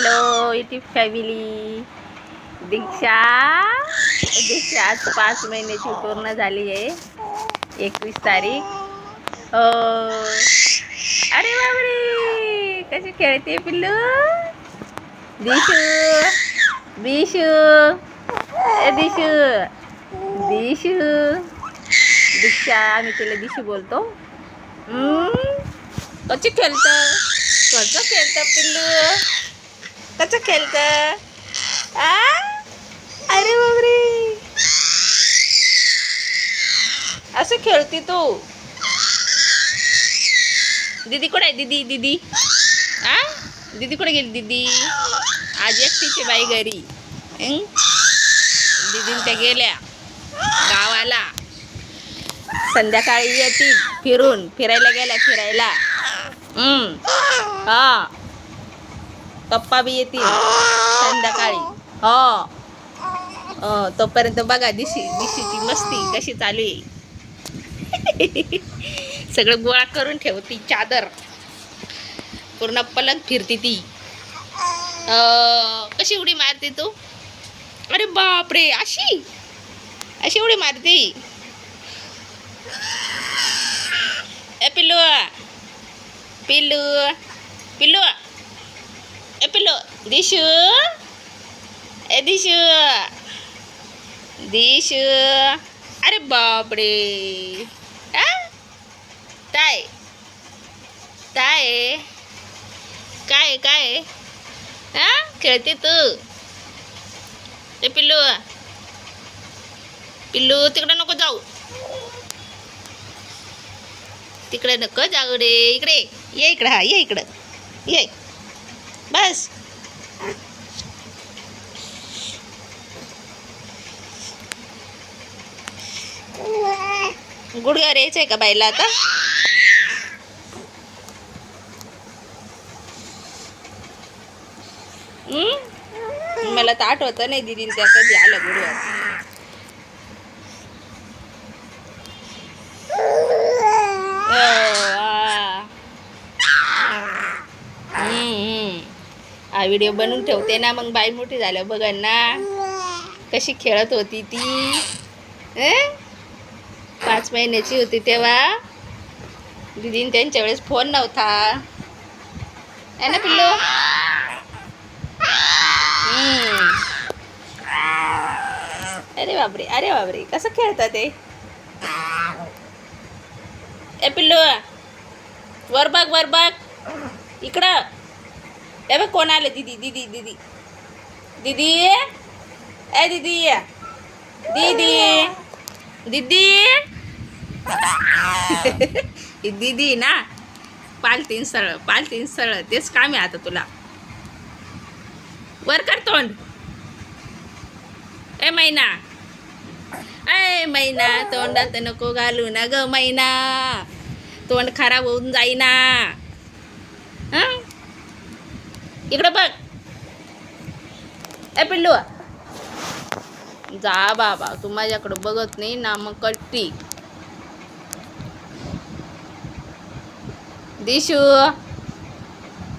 Hello YouTube family. दीक्षा आज 5 महिन्याची पूर्ण झाली आहे. 21 तारीख. हो. अरे बापरे, कशी खेळते पिल्लू. दिशू दिशू दिशू दिशू दीक्षा, आम्ही तिला दिशू बोलतो. कसं खेळतं पिल्लू, कसं खेळतं. अरे बापरे, असं खेळती तू. दीदी कुठे आहे? दीदी दीदी कुठे गेली? दीदी आज एकटीची बाई घरी. दीदीन त्या गेल्या गावाला. संध्याकाळी येतील फिरायला गेल्या फिरायला. हा, पप्पा बी येतील संध्याकाळी. हो, तोपर्यंत बघा दिशीची मस्ती कशी चालू आहे. सगळं गोळा करून ठेवती, चादर पूर्ण पलंग फिरती ती. कशी उडी मारते तू. अरे बापरे, अशी उडी मारते. ए पिल्लू पिल्लू पिल्लू ए पिल्लू. दिशू ए दिशू दिशू. अरे बापरे, काय काय काय काय खेळते तू. ए पिल्लू पिल्लू, तिकडे नको जाऊ, तिकडे नको जाऊ रे. इकडे ये, इकडं. हा, ये इकडं, ये बस. गुडघ्यावर यायचंय का बाईला आता. मला तर आठवत नाही दिदी त्या कधी आलं गुडघ्यावर. हा व्हिडिओ बनवून ठेवते ना, मग बाई मोठी झाल्या बघा ना कशी खेळत होती ती. 5 महिन्याची होती तेव्हा. दीदीन त्यांच्या वेळेस फोन नव्हता, है ना पिल्लू. अरे बापरे, कसं खेळतात ते. ए पिल्लू, वर बघ इकडं. ए बघ कोण आलं. दीदी दीदी दीदी दीदी ए दीदी दीदी दीदी. दीदी ना, पालतीन सरळ तेच काम आहे आता तुला. वर कर तोंड. ए मैना तोंडात नको घालू ना ग मैना, तोंड खराब होऊन जाईना. इकडं बघ. ए पिल्लू, जा बाबा, तू माझ्याकडं बघत नाही ना, मग कट्टी. दिशू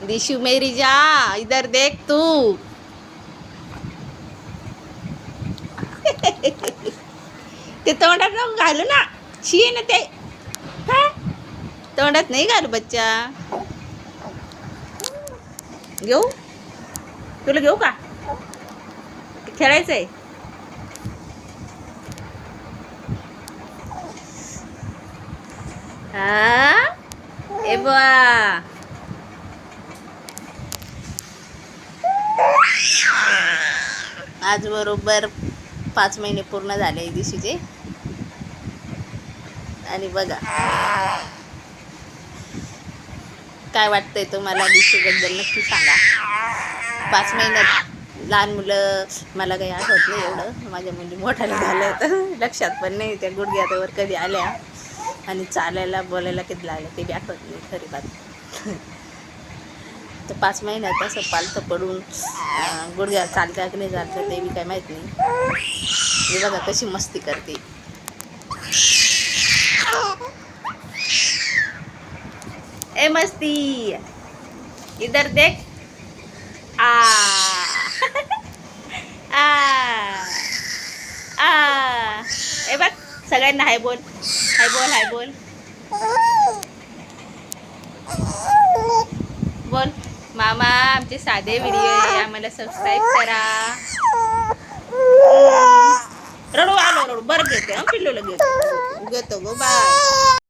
दिशू मेरी जा, इधर देख तू. ते तोंडात नको घालू ना, शी ना ते. तोंडात नाही घालू बच्चा. घेऊ तुला, घेऊ का? खेळायचंय. ए बा, आज बरोबर 5 महिने पूर्ण झाले दिशीचे. आणि बघा काय वाटतंय तुम्हाला दिशीबद्दल नक्की सांगा. 5 महिन्यात लहान मुलं मला काही आठवत नाही एवढं. माझ्या मुली मोठ्याला झाल्या तर लक्षात पण नाही. त्या गुडघ्यावर कधी आल्या आणि चालायला बोलायला कधी लागलं ते बी आठवत नाही खरी बात. तर 5 महिन्यात असं पालथं पडून गुडघ्यावर चालतं की नाही चालतं ते बी काय माहीत नाही. मी बघा कशी मस्ती करते. ए मस्ती, इधर देख. आ आ आ ए बघ सगळ्यांना हाय बोल हाय बोल हाय बोल बोल मामा आमचे साधे व्हिडिओ आहे आम्हाला सबस्क्राईब करा. रडू आलो रडू बरं घेते पिल्लूला घेतो गो बाय.